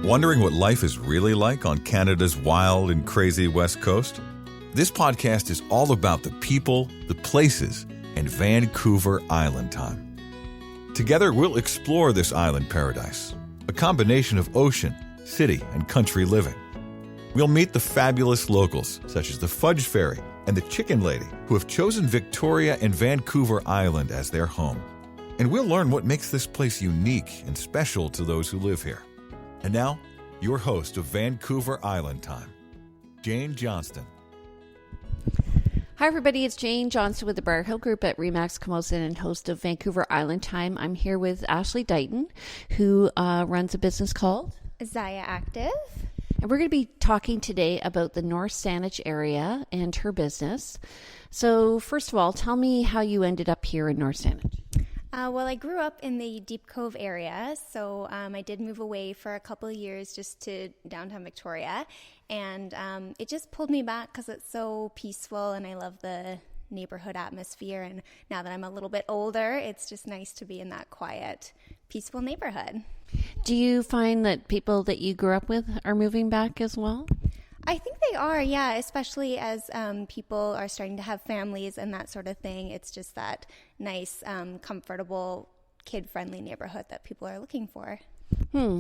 Wondering what life is really like on Canada's wild and crazy West Coast? This podcast is all about the people, the places, and Vancouver Island time. Together, we'll explore this island paradise, a combination of ocean, city, and country living. We'll meet the fabulous locals, such as the Fudge Fairy and the Chicken Lady, who have chosen Victoria and Vancouver Island as their home. And we'll learn what makes this place unique and special to those who live here. And now, your host of Vancouver Island Time, Jane Johnston. Hi everybody, it's Jane Johnston with the Briar Hill Group at Remax Camosun and host of Vancouver Island Time. I'm here with Ashley Dighton, who runs a business called Zyia Active. And we're going to be talking today about the North Saanich Area and her business. So first of all, tell me how you ended up here in North Saanich. Well, I grew up in the Deep Cove area, so I did move away for a couple of years just to downtown Victoria, and it just pulled me back because it's so peaceful and I love the neighborhood atmosphere, and now that I'm a little bit older, it's just nice to be in that quiet, peaceful neighborhood. Do you find that people that you grew up with are moving back as well? I think they are, yeah, especially as people are starting to have families and that sort of thing. It's just that nice, comfortable, kid-friendly neighborhood that people are looking for.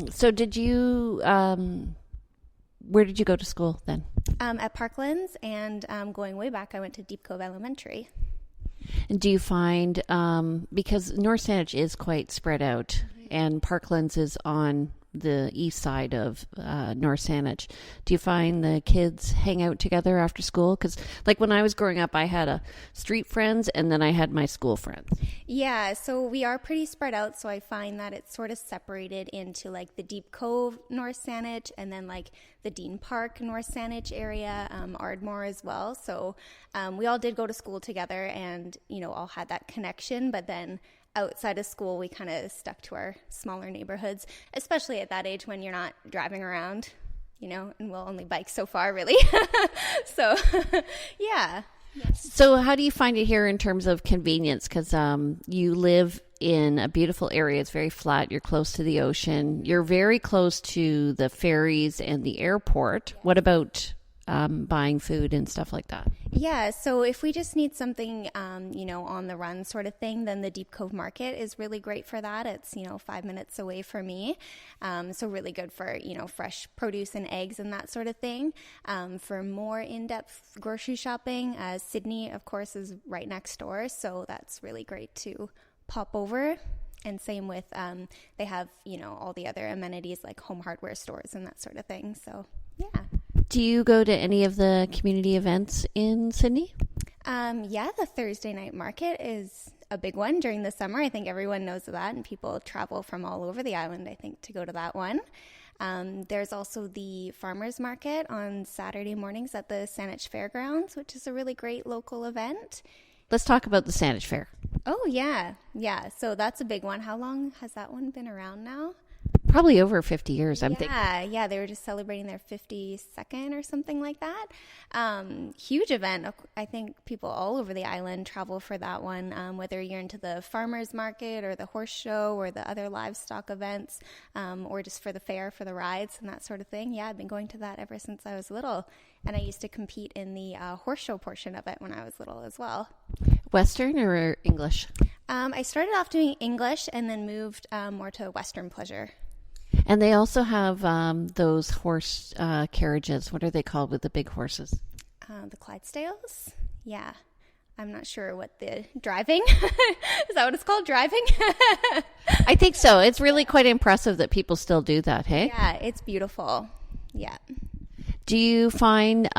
So did you, where did you go to school then? At Parklands, and going way back, I went to Deep Cove Elementary. And do you find, because North Saanich is quite spread out, and Parklands is on the east side of North Saanich, do you find the kids hang out together after school? Because like when I was growing up, I had a street friends and then I had my school friends. Yeah, so we are pretty spread out, so I find that it's sort of separated into like the Deep Cove North Saanich and then like the Dean Park North Saanich area, Ardmore as well. So we all did go to school together and, you know, all had that connection, but then outside of school, we kind of stuck to our smaller neighborhoods, especially at that age when you're not driving around, you know, and we'll only bike so far, really. So, yeah. So how do you find it here in terms of convenience? Because you live in a beautiful area. It's very flat. You're close to the ocean. You're very close to the ferries and the airport. What about buying food and stuff like that? Yeah, so if we just need something, you know, on the run sort of thing, then the Deep Cove Market is really great for that. It's, you know, 5 minutes away from me. So really good for, you know, fresh produce and eggs and that sort of thing. For more in-depth grocery shopping, Sydney, of course, is right next door. So that's really great to pop over. And same with, they have, you know, all the other amenities like home hardware stores and that sort of thing. So, yeah. Do you go to any of the community events in Sydney? Yeah, the Thursday night market is a big one during the summer. I think everyone knows of that, and people travel from all over the island, I think, to go to that one. There's also the farmers market on Saturday mornings at the Saanich Fairgrounds, which is a really great local event. Let's talk about the Saanich Fair. Oh, yeah. Yeah, so that's a big one. How long has that one been around now? Probably over 50 years, I'm thinking. Yeah, they were just celebrating their 52nd or something like that. Huge event. I think people all over the island travel for that one, whether you're into the farmers market or the horse show or the other livestock events, or just for the fair, for the rides and that sort of thing. Yeah, I've been going to that ever since I was little. And I used to compete in the horse show portion of it when I was little as well. Western or English? I started off doing English and then moved more to Western pleasure. And they also have those horse carriages. What are they called with the big horses? The Clydesdales? Yeah. I'm not sure what the driving. Is that what it's called? Driving? I think so. It's really quite impressive that people still do that, hey? Yeah, it's beautiful. Yeah. Do you find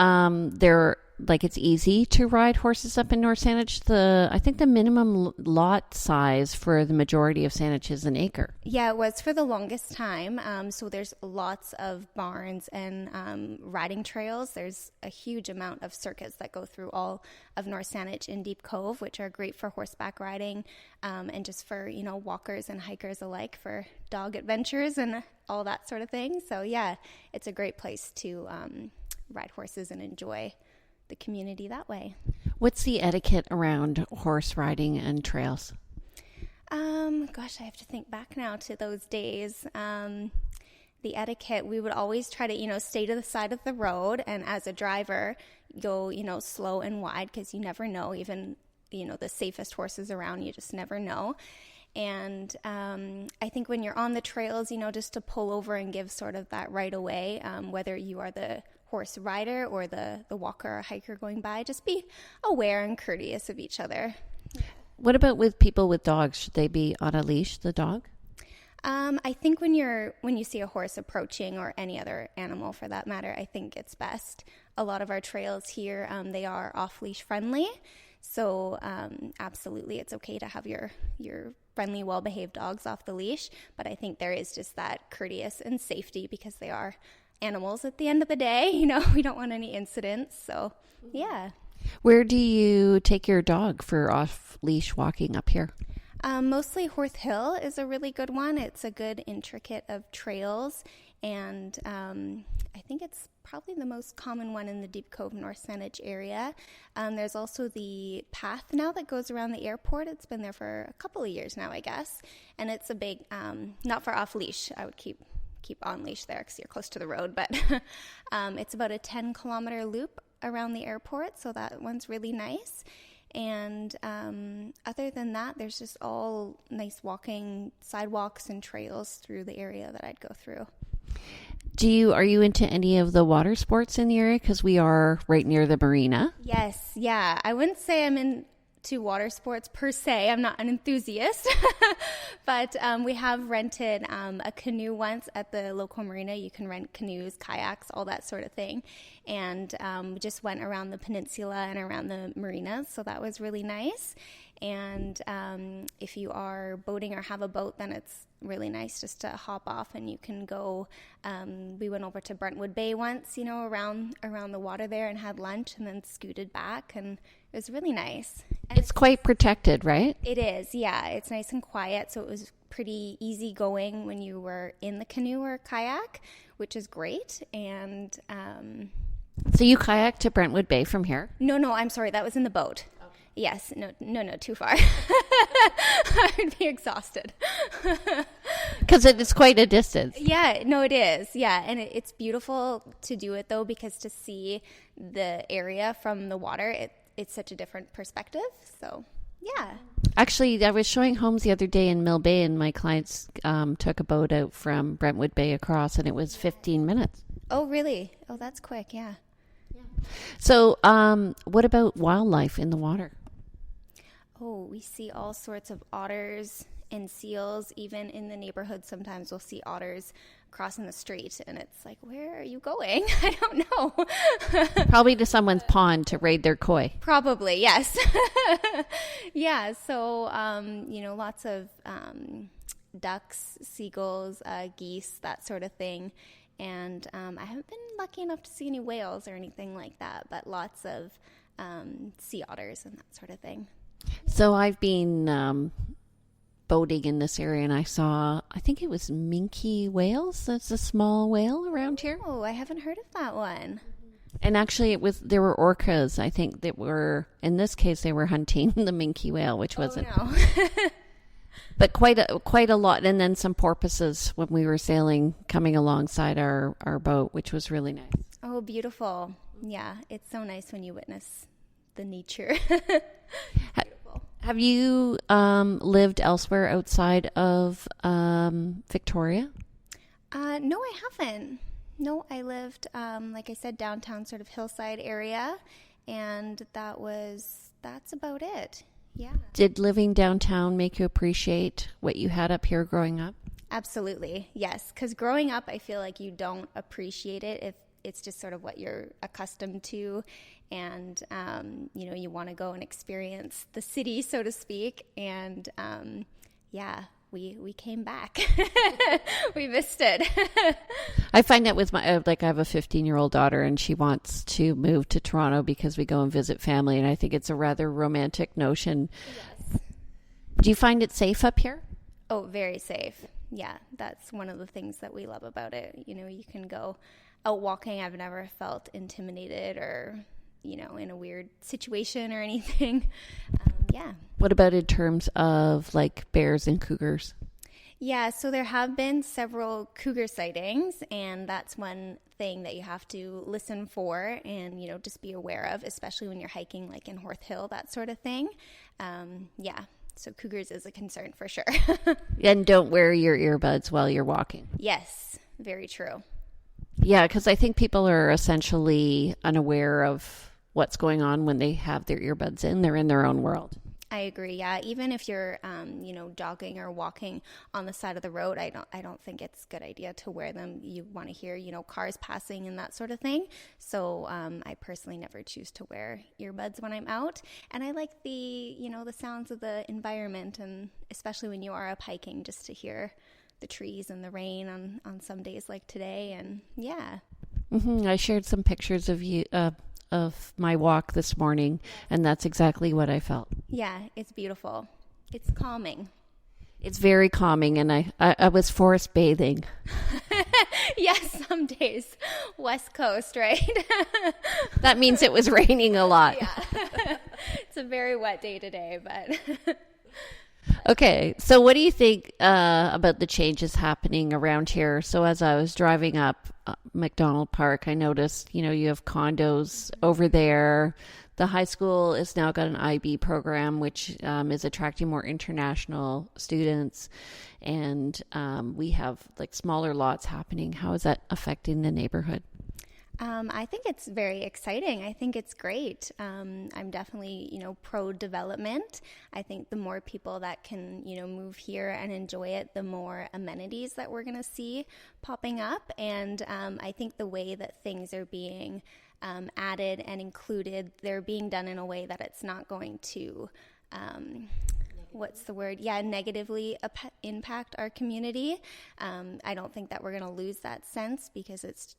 it's easy to ride horses up in North Saanich? I think the minimum lot size for the majority of Saanich is an acre. Yeah, it was for the longest time. So there's lots of barns and riding trails. There's a huge amount of circuits that go through all of North Saanich and Deep Cove, which are great for horseback riding and just for, you know, walkers and hikers alike, for dog adventures and all that sort of thing. So yeah, it's a great place to ride horses and enjoy the community that way. What's the etiquette around horse riding and trails? Gosh, I have to think back now to those days. The etiquette, we would always try to, stay to the side of the road, and as a driver, go, slow and wide, because you never know, even, the safest horses around, you just never know. And I think when you're on the trails, just to pull over and give sort of that right away, whether you are the horse rider or the walker or hiker going by, just be aware and courteous of each other. What about with people with dogs? Should they be on a leash, the dog? I think when you see a horse approaching, or any other animal for that matter, I think it's best. A lot of our trails here, they are off-leash friendly. So absolutely, it's okay to have your friendly, well-behaved dogs off the leash. But I think there is just that courteous and safety, because they are animals at the end of the day. We don't want any incidents. So, yeah. Where do you take your dog for off-leash walking up here? Mostly Horth Hill is a really good one. It's a good intricate of trails, and I think it's probably the most common one in the Deep Cove, North Saanich area. There's also the path now that goes around the airport. It's been there for a couple of years now, I guess, and it's a big, not for off-leash. I would keep on leash there because you're close to the road, but it's about a 10-kilometer loop around the airport, so that one's really nice. And other than that, there's just all nice walking sidewalks and trails through the area that I'd go through. Are you into any of the water sports in the area? Because we are right near the marina. Yes, yeah. I wouldn't say I'm into water sports per se. I'm not an enthusiast, but we have rented a canoe once at the local marina. You can rent canoes, kayaks, all that sort of thing. And we just went around the peninsula and around the marinas, so that was really nice. And if you are boating or have a boat, then it's really nice just to hop off, and you can go. We went over to Brentwood Bay once, around the water there, and had lunch, and then scooted back, and it was really nice. And it's quite protected, right? It is, yeah. It's nice and quiet, so it was pretty easy going when you were in the canoe or kayak, which is great. And so you kayak to Brentwood Bay from here? No, I'm sorry, that was in the boat. Yes, no, too far. I'd be exhausted. Because it's quite a distance. Yeah, no, it is. Yeah, and it's beautiful to do it, though, because to see the area from the water, it's such a different perspective. So, yeah. Actually, I was showing homes the other day in Mill Bay, and my clients took a boat out from Brentwood Bay across, and it was 15 minutes. Oh, really? Oh, that's quick, yeah. So what about wildlife in the water? Oh, we see all sorts of otters and seals. Even in the neighborhood, sometimes we'll see otters crossing the street, and it's like, where are you going? I don't know. Probably to someone's pond to raid their koi. Probably, yes. Yeah, so, lots of ducks, seagulls, geese, that sort of thing. And I haven't been lucky enough to see any whales or anything like that, but lots of sea otters and that sort of thing. So I've been boating in this area, and I think it was minke whales. That's a small whale around here. Oh, I haven't heard of that one. And actually, there were orcas, I think, that were, in this case, they were hunting the minke whale, which wasn't. Oh, no. But quite a lot, and then some porpoises when we were sailing coming alongside our boat, which was really nice. Oh, beautiful. Yeah, it's so nice when you witness the nature. Beautiful. Have you lived elsewhere outside of Victoria? No, I haven't. No, I lived, like I said, downtown sort of hillside area, and that's about it. Yeah. Did living downtown make you appreciate what you had up here growing up? Absolutely, yes. Because growing up, I feel like you don't appreciate it if it's just sort of what you're accustomed to. And, you want to go and experience the city, so to speak. And, we came back. We missed it. I find that with I have a 15-year-old daughter, and she wants to move to Toronto because we go and visit family, and I think it's a rather romantic notion. Yes. Do you find it safe up here? Oh, very safe. Yeah, that's one of the things that we love about it. You can go out walking. I've never felt intimidated or, in a weird situation or anything. Yeah. What about in terms of like bears and cougars? Yeah, so there have been several cougar sightings, and that's one thing that you have to listen for and, just be aware of, especially when you're hiking like in Horth Hill, that sort of thing. Yeah, so cougars is a concern for sure. And don't wear your earbuds while you're walking. Yes, very true. Yeah, because I think people are essentially unaware of what's going on when they have their earbuds in. They're in their own world. I agree. Yeah, even if you're, jogging or walking on the side of the road, I don't think it's a good idea to wear them. You want to hear, cars passing and that sort of thing. So I personally never choose to wear earbuds when I'm out, and I like the sounds of the environment, and especially when you are up hiking, just to hear the trees and the rain on some days like today, and yeah. Mm-hmm. I shared some pictures of you. Of my walk this morning, and that's exactly what I felt. Yeah, it's beautiful. It's calming. It's very calming, and I was forest bathing. Yes, some days. West Coast, right? That means it was raining a lot. Yeah. It's a very wet day today, but... Okay, so what do you think about the changes happening around here? So as I was driving up McDonald Park, I noticed, you have condos over there. The high school has now got an IB program, which is attracting more international students. And we have like smaller lots happening. How is that affecting the neighborhood? I think it's very exciting. I think it's great. I'm definitely, pro-development. I think the more people that can, move here and enjoy it, the more amenities that we're going to see popping up. And I think the way that things are being added and included, they're being done in a way that it's not going to... negatively impact our community. I don't think that we're going to lose that sense, because it's,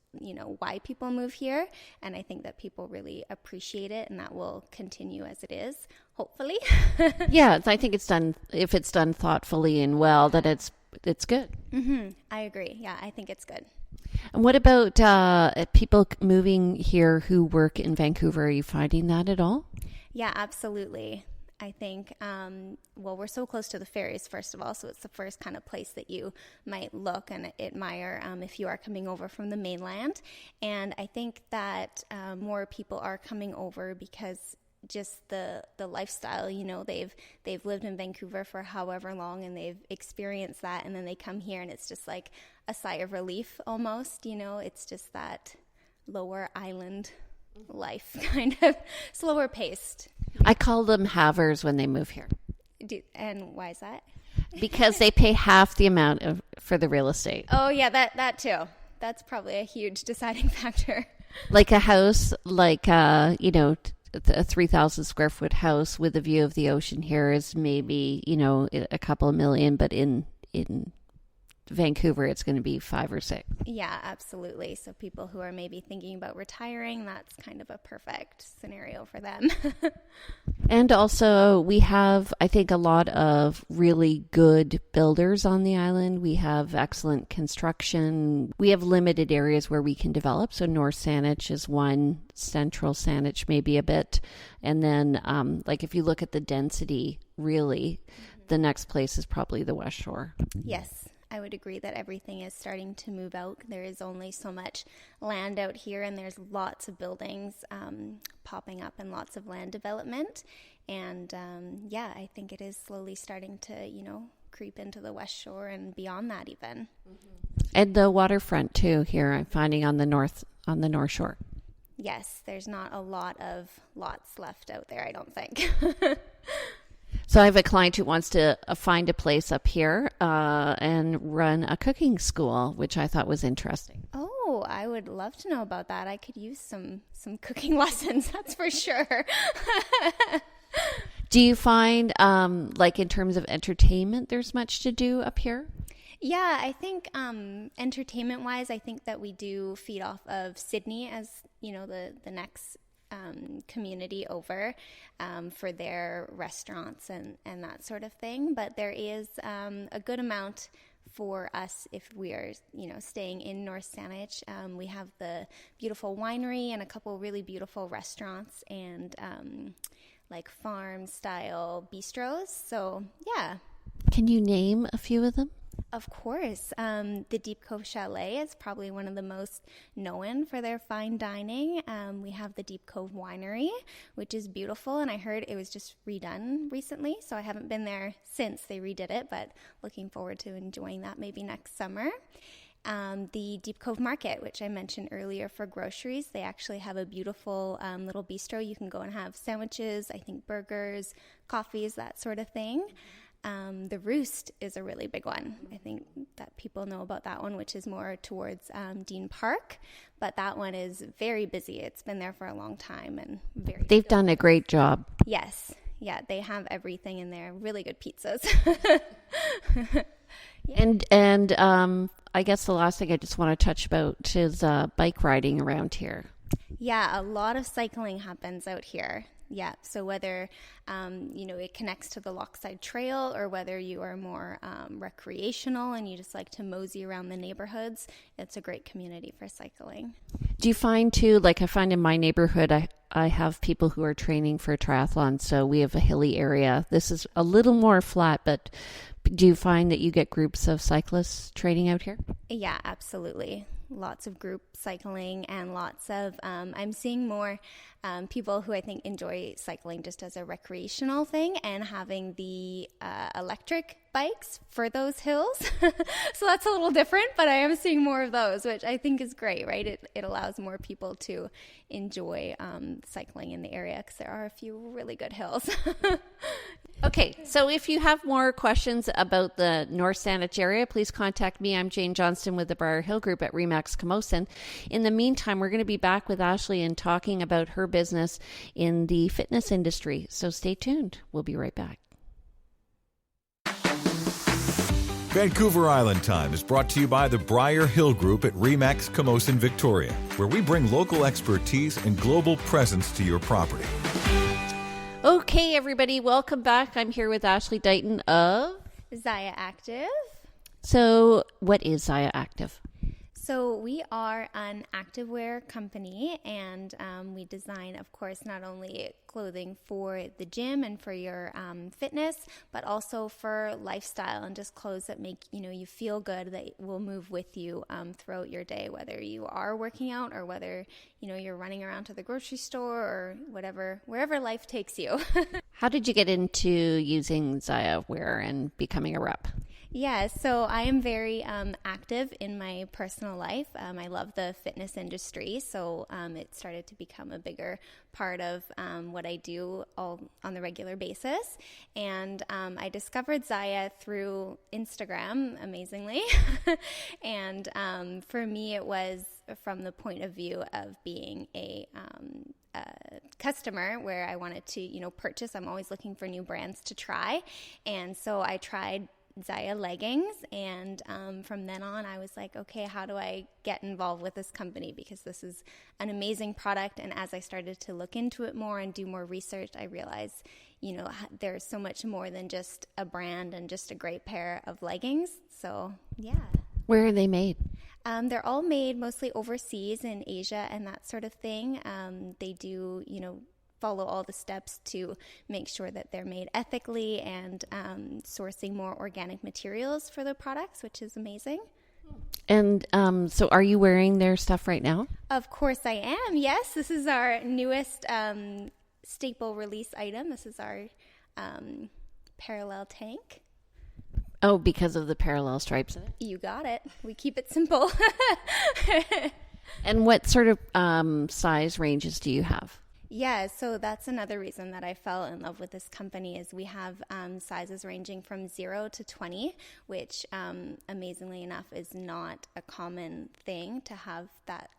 why people move here. And I think that people really appreciate it, and that will continue as it is, hopefully. Yeah, I think if it's done thoughtfully and well, that it's good. Mm-hmm. I agree. Yeah, I think it's good. And what about people moving here who work in Vancouver? Are you finding that at all? Yeah, absolutely. I think, we're so close to the ferries, first of all, so it's the first kind of place that you might look and admire if you are coming over from the mainland. And I think that more people are coming over because just the lifestyle, they've lived in Vancouver for however long, and they've experienced that, and then they come here and it's just like a sigh of relief almost, it's just that lower island life, kind of slower paced. I call them havers when they move here. And why is that? Because they pay half the amount for the real estate. Oh yeah, that too. That's probably a huge deciding factor. Like a house, a 3,000 square foot house with a view of the ocean here is maybe, a couple of million, but in Vancouver, it's going to be 5 or 6. Yeah, absolutely. So people who are maybe thinking about retiring, that's kind of a perfect scenario for them. And also we have, I think, a lot of really good builders on the island. We have excellent construction. We have limited areas where we can develop. So North Saanich is one, Central Saanich maybe a bit. And then if you look at the density, really, the next place is probably the West Shore. Yes. I would agree that everything is starting to move out. There is only so much land out here, and there's lots of buildings popping up and lots of land development. And I think it is slowly starting to, creep into the West Shore and beyond that even. Mm-hmm. And the waterfront too here, I'm finding on the North Shore. Yes, there's not a lot of lots left out there, I don't think. So I have a client who wants to find a place up here and run a cooking school, which I thought was interesting. Oh, I would love to know about that. I could use some cooking lessons, that's for sure. Do you find, in terms of entertainment, there's much to do up here? Yeah, I think entertainment-wise, I think that we do feed off of Sydney as, the next community over for their restaurants and that sort of thing. But there is a good amount for us if we are, staying in North Saanich. We have the beautiful winery and a couple really beautiful restaurants and farm-style bistros. So, yeah. Can you name a few of them? Of course. The Deep Cove Chalet is probably one of the most known for their fine dining. We have the Deep Cove Winery, which is beautiful, and I heard it was just redone recently, so I haven't been there since they redid it, but looking forward to enjoying that maybe next summer. The Deep Cove Market, which I mentioned earlier for groceries, they actually have a beautiful little bistro. You can go and have sandwiches, I think burgers, coffees, that sort of thing. The Roost is a really big one. I think that people know about that one, which is more towards Dean Park, but that one is very busy. It's been there for a long time and very. They've done a great job. Yes. Yeah, they have everything in there. Really good pizzas. Yeah. And I guess the last thing I just want to touch about is bike riding around here. Yeah, a lot of cycling happens out here. Yeah, so whether, it connects to the Lochside Trail or whether you are more recreational and you just like to mosey around the neighborhoods, it's a great community for cycling. Do you find too, like I find in my neighborhood, I have people who are training for triathlon, so we have a hilly area. This is a little more flat, but do you find that you get groups of cyclists training out here? Yeah, absolutely. Lots of group cycling and lots of, I'm seeing more people who I think enjoy cycling just as a recreational thing and having the electric bikes for those hills. So that's a little different, but I am seeing more of those, which I think is great, right? It allows more people to enjoy cycling in the area because there are a few really good hills. Okay, so if you have more questions about the North Saanich area, please contact me. I'm Jane Johnston with the Briar Hill Group at Remax Camosun. In the meantime, we're going to be back with Ashley and talking about her business in the fitness industry. So stay tuned. We'll be right back. Vancouver Island Time is brought to you by the Briar Hill Group at Remax Camosun, Victoria, where we bring local expertise and global presence to your property. Okay, everybody, welcome back. I'm here with Ashley Dighton of Zyia Active. So what is Zyia Active? So we are an activewear company, and we design, of course, not only clothing for the gym and for your fitness, but also for lifestyle and just clothes that make you feel good, that will move with you throughout your day, whether you are working out or whether you're running around to the grocery store or wherever life takes you. How did you get into using Zyia wear and becoming a rep? Yeah, so I am very active in my personal life. I love the fitness industry, so it started to become a bigger part of what I do all on the regular basis. And I discovered Zyia through Instagram, amazingly. And for me, it was from the point of view of being a customer where I wanted to, purchase. I'm always looking for new brands to try. And so I tried Zyia leggings, and from then on I was like, okay, how do I get involved with this company, because this is an amazing product. And as I started to look into it more and do more research, I realized there's so much more than just a brand and just a great pair of leggings. So yeah. Where are they made? They're all made mostly overseas in Asia and that sort of thing. They do follow all the steps to make sure that they're made ethically and sourcing more organic materials for the products, which is amazing. And so are you wearing their stuff right now? Of course I am. Yes, this is our newest staple release item. This is our parallel tank. Oh, because of the parallel stripes in it? You got it. We keep it simple. And what sort of size ranges do you have? Yeah, so that's another reason that I fell in love with this company is we have sizes ranging from 0 to 20, which amazingly enough is not a common thing to have that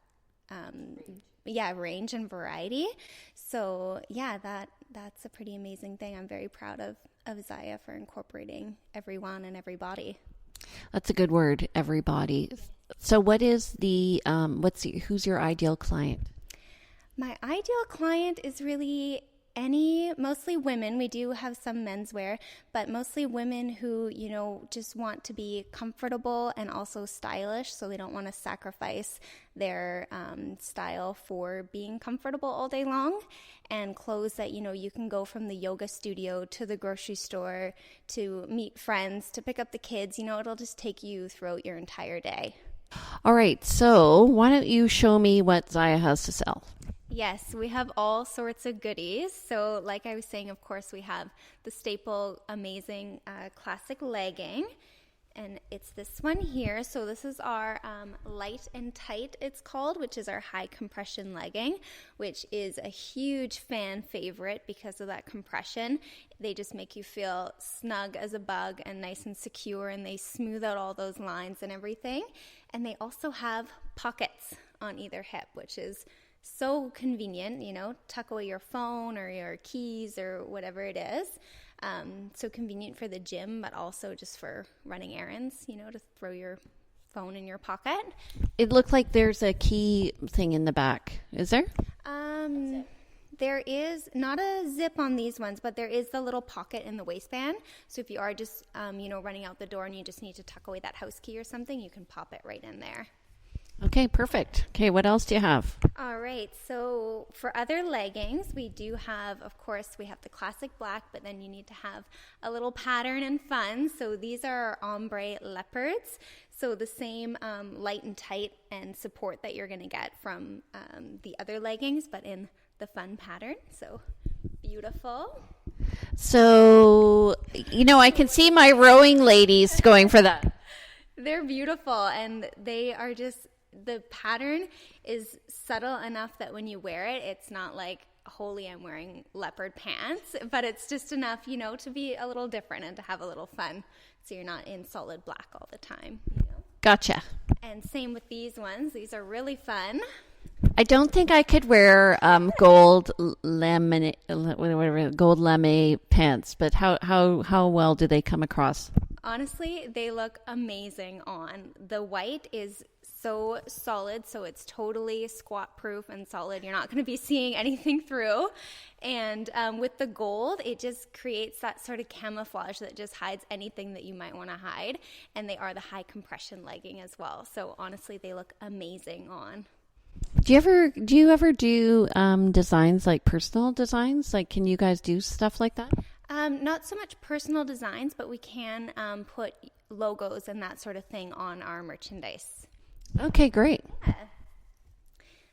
range and variety. So yeah, that's a pretty amazing thing. I'm very proud of Zyia for incorporating everyone and everybody. That's a good word, everybody. So what is who's your ideal client? My ideal client is really Mostly women. We do have some menswear, but mostly women who, just want to be comfortable and also stylish, so they don't want to sacrifice their style for being comfortable all day long. And clothes that, you can go from the yoga studio to the grocery store to meet friends, to pick up the kids. It'll just take you throughout your entire day. All right, so why don't you show me what Zyia has to sell? Yes, we have all sorts of goodies. So like I was saying, of course, we have the staple amazing classic legging. And it's this one here. So this is our light and tight, it's called, which is our high compression legging, which is a huge fan favorite because of that compression. They just make you feel snug as a bug and nice and secure, and they smooth out all those lines and everything. And they also have pockets on either hip, which is so convenient, tuck away your phone or your keys or whatever it is. So convenient for the gym, but also just for running errands, to throw your phone in your pocket. It looked like there's a key thing in the back. Is there? There is not a zip on these ones, but there is the little pocket in the waistband. So if you are just, running out the door and you just need to tuck away that house key or something, you can pop it right in there. Okay, perfect. Okay, what else do you have? All right, so for other leggings, we do have, of course, we have the classic black, but then you need to have a little pattern and fun. So these are our ombre leopards. So the same light and tight and support that you're going to get from the other leggings, but in the fun pattern. So beautiful. So, I can see my rowing ladies going for that. They're beautiful, and they are just, the pattern is subtle enough that when you wear it, it's not like, holy, I'm wearing leopard pants, but it's just enough, to be a little different and to have a little fun, so you're not in solid black all the time. Gotcha. And same with these ones. These are really fun. I don't think I could wear gold lame pants, but how well do they come across? Honestly, they look amazing on. The white is so solid, so it's totally squat proof and solid. You're not going to be seeing anything through. And with the gold, it just creates that sort of camouflage that just hides anything that you might want to hide. And they are the high compression legging as well. So honestly, they look amazing on. Do you ever do designs, like personal designs? Like, can you guys do stuff like that? Not so much personal designs, but we can put logos and that sort of thing on our merchandise. Okay, great. Yeah.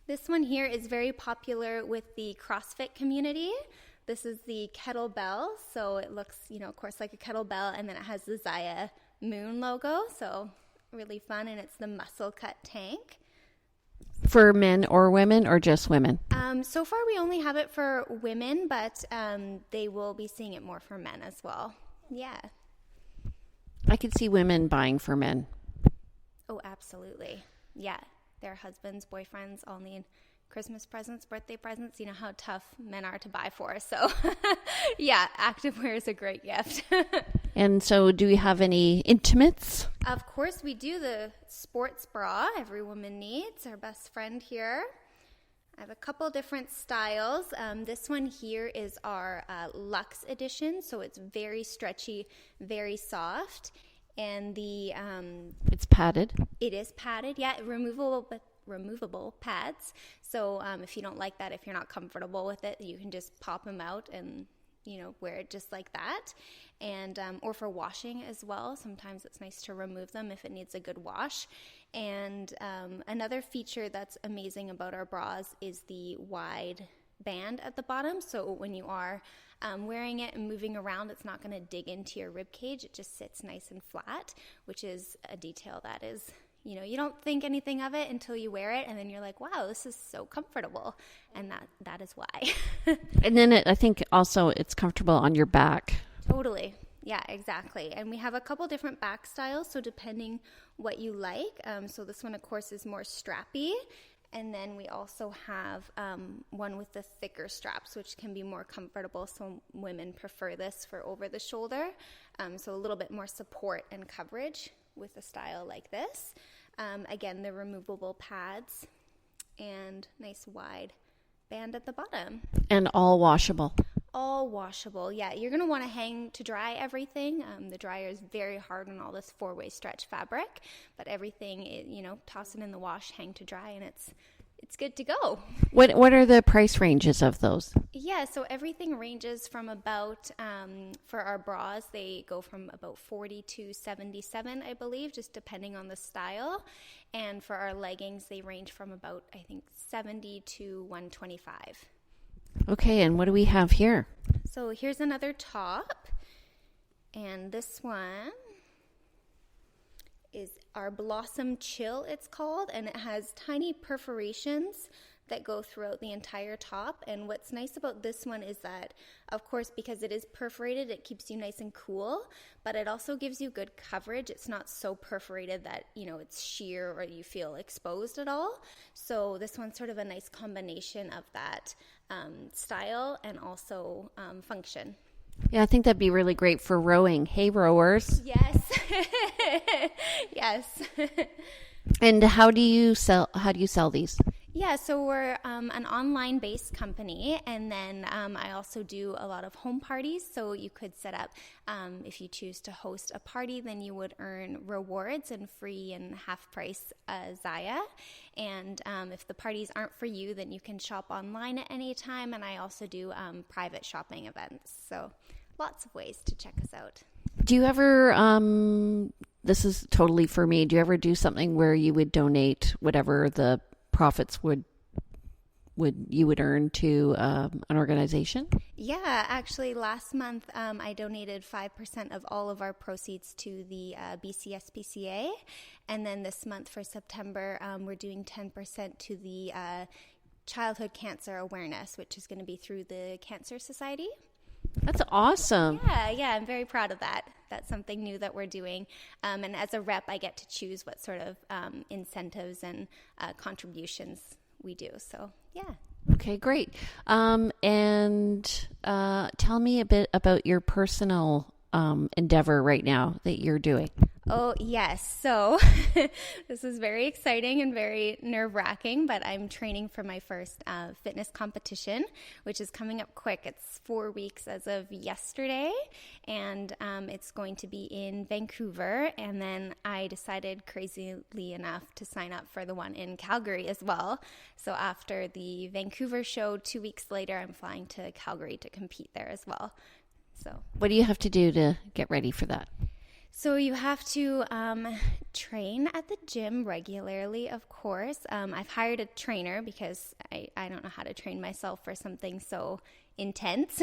This one here is very popular with the CrossFit community. This is the kettlebell. So it looks, of course, like a kettlebell, and then it has the Zyia moon logo. So really fun, and it's the muscle cut tank. For men or women, or just women? So far, we only have it for women, but they will be seeing it more for men as well. Yeah. I could see women buying for men. Oh, absolutely. Yeah. Their husbands, boyfriends all need Christmas presents, birthday presents. You know how tough men are to buy for. So, yeah, activewear is a great gift. And so do we have any intimates? Of course, we do. The sports bra every woman needs. Our best friend here. I have a couple different styles. This one here is our Luxe edition. So it's very stretchy, very soft. And it's padded. It is padded, yeah. Removable pads. So if you don't like that, if you're not comfortable with it, you can just pop them out and wear it just like that. And or for washing as well. Sometimes it's nice to remove them if it needs a good wash. And another feature that's amazing about our bras is the wide band at the bottom. So when you are wearing it and moving around, it's not going to dig into your rib cage. It just sits nice and flat, which is a detail that is, you don't think anything of it until you wear it, and then you're like, wow, this is so comfortable. And that is why. And then I think also it's comfortable on your back. Totally. Yeah, exactly. And we have a couple different back styles, so depending what you like. So this one, of course, is more strappy. And then we also have one with the thicker straps, which can be more comfortable. So women prefer this for over the shoulder. So a little bit more support and coverage with a style like this. Again, the removable pads and nice wide band at the bottom. And all washable. All washable. Yeah, you're going to want to hang to dry everything. The dryer is very hard on all this 4-way stretch fabric, but everything, toss it in the wash, hang to dry, and it's good to go. What are the price ranges of those? Yeah, so everything ranges from about, for our bras, they go from about $40 to $77, I believe, just depending on the style. And for our leggings, they range from about, I think, $70 to $125. Okay, and what do we have here? So here's another top, and this one is our Blossom Chill, it's called, and it has tiny perforations that go throughout the entire top. And what's nice about this one is that, of course, because it is perforated, it keeps you nice and cool, but it also gives you good coverage. It's not so perforated that, it's sheer or you feel exposed at all. So this one's sort of a nice combination of that style and also function. Yeah, I think that'd be really great for rowing. Hey, rowers. Yes. Yes. And how do you sell these? Yeah, so we're an online-based company, and then I also do a lot of home parties. So you could set up, if you choose to host a party, then you would earn rewards and free and half-price Zyia. And if the parties aren't for you, then you can shop online at any time. And I also do private shopping events. So lots of ways to check us out. Do you ever, this is totally for me, do you ever do something where you would donate whatever the profits you would earn to an organization? Yeah, actually last month I donated 5% of all of our proceeds to the BCSPCA, and then this month for September we're doing 10% to the Childhood Cancer Awareness, which is going to be through the Cancer Society. That's awesome. Yeah, I'm very proud of that. That's something new that we're doing. And as a rep, I get to choose what sort of incentives and contributions we do. So, yeah. Okay, great. And tell me a bit about your personal endeavor right now that you're doing. Oh, yes. So this is very exciting and very nerve-wracking, but I'm training for my first fitness competition, which is coming up quick. It's 4 weeks as of yesterday, and it's going to be in Vancouver. And then I decided, crazily enough, to sign up for the one in Calgary as well. So after the Vancouver show, 2 weeks later, I'm flying to Calgary to compete there as well. So, what do you have to do to get ready for that? So you have to train at the gym regularly, of course. I've hired a trainer because I don't know how to train myself for something so intense.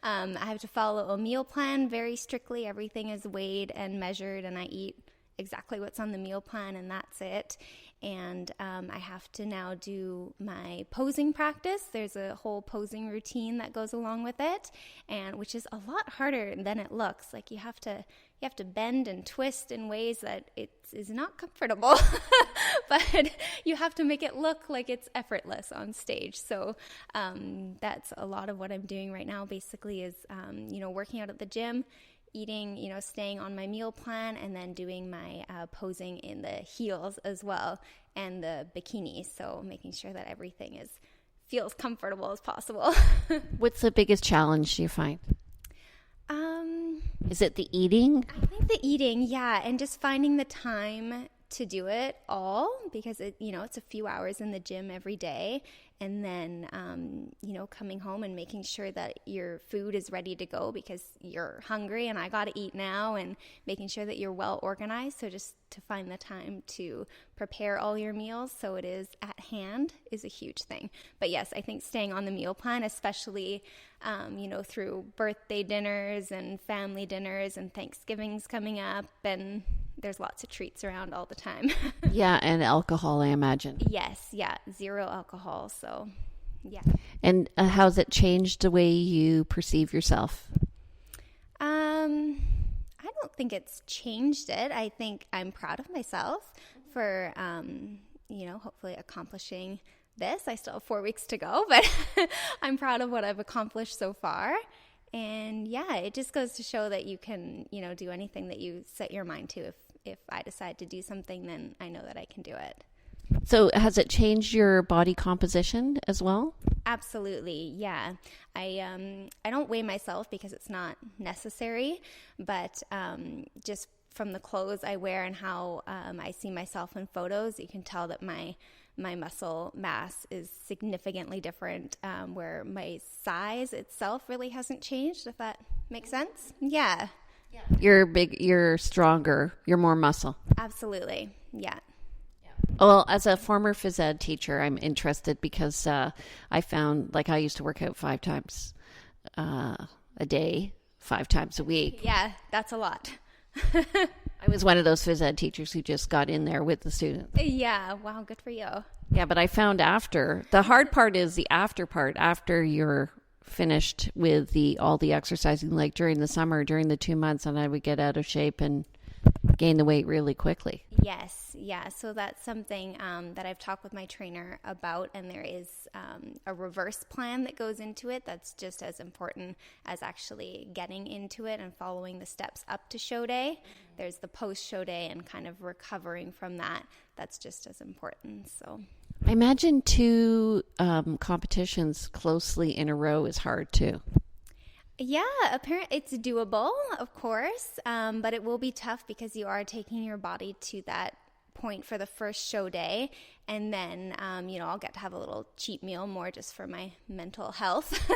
I have to follow a meal plan very strictly. Everything is weighed and measured, and I eat exactly what's on the meal plan, and that's it. And I have to now do my posing practice. There's a whole posing routine that goes along with it, and which is a lot harder than it looks. Like you have to bend and twist in ways that it is not comfortable, but you have to make it look like it's effortless on stage. So that's a lot of what I'm doing right now. Basically, is working out at the gym, eating, staying on my meal plan, and then doing my posing in the heels as well and the bikini. So making sure that everything feels comfortable as possible. What's the biggest challenge you find? Is it the eating? I think the eating, yeah, and just finding the time to do it all, because it's a few hours in the gym every day, and then coming home and making sure that your food is ready to go because you're hungry and I got to eat now, and making sure that you're well organized. So just to find the time to prepare all your meals so it is at hand is a huge thing. But yes, I think staying on the meal plan, especially through birthday dinners and family dinners, and Thanksgiving's coming up, and there's lots of treats around all the time. Yeah, and alcohol, I imagine. Yes, yeah, 0 alcohol, so yeah. And how's it changed the way you perceive yourself? I don't think it's changed it. I think I'm proud of myself for, hopefully accomplishing this. I still have 4 weeks to go, but I'm proud of what I've accomplished so far. And yeah, it just goes to show that you can, do anything that you set your mind to. If I decide to do something, then I know that I can do it. So has it changed your body composition as well? Absolutely, yeah. I don't weigh myself because it's not necessary, but just from the clothes I wear and how I see myself in photos, you can tell that my muscle mass is significantly different, where my size itself really hasn't changed, if that makes sense. Yeah. You're big, you're stronger, you're more muscle. Absolutely, yeah. Well, as a former phys ed teacher, I'm interested because I found, like, I used to work out 5 times a day, 5 times a week. Yeah, that's a lot. I was one of those phys ed teachers who just got in there with the students. Yeah, wow, good for you. Yeah, but I found the hard part is the after part, after you're finished with all the exercising, like during the summer, during the 2 months, and I would get out of shape and gain the weight really quickly. Yes, yeah. So that's something that I've talked with my trainer about, and there is a reverse plan that goes into it that's just as important as actually getting into it and following the steps up to show day. There's the post show day and kind of recovering from that. That's just as important. So I imagine 2 competitions closely in a row is hard too. Yeah, apparently it's doable, of course, but it will be tough because you are taking your body to that point for the first show day, and then, I'll get to have a little cheat meal more just for my mental health,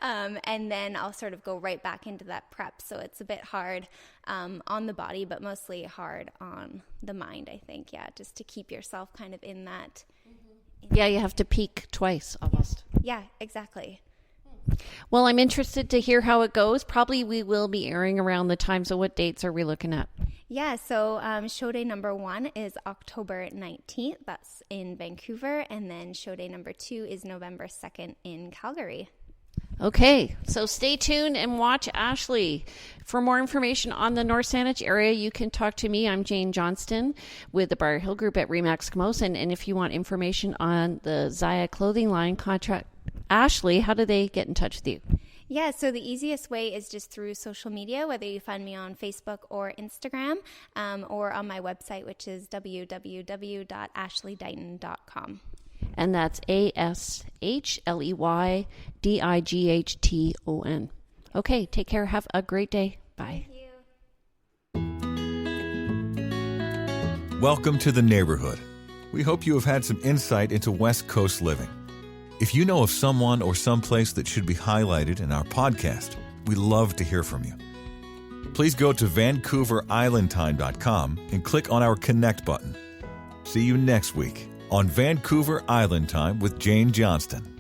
and then I'll sort of go right back into that prep, so it's a bit hard on the body, but mostly hard on the mind, I think, just to keep yourself kind of in that. Yeah, you have to peak twice almost. Yeah, exactly. Well, I'm interested to hear how it goes. Probably we will be airing around the time. So what dates are we looking at? Yeah, so show day number 1 is October 19th. That's in Vancouver. And then show day number 2 is November 2nd in Calgary. Okay, so stay tuned and watch Ashley. For more information on the North Saanich area, you can talk to me. I'm Jane Johnston with the Briar Hill Group at Remax Camosun. And if you want information on the Zyia clothing line, contract Ashley. How do they get in touch with you? Yeah, so the easiest way is just through social media, whether you find me on Facebook or Instagram, or on my website, which is www.ashleydighton.com. And that's ASHLEYDIGHTON. Okay, take care. Have a great day. Bye. Thank you. Welcome to the neighborhood. We hope you have had some insight into West Coast living. If you know of someone or someplace that should be highlighted in our podcast, we'd love to hear from you. Please go to VancouverIslandTime.com and click on our Connect button. See you next week on Vancouver Island Time with Jane Johnston.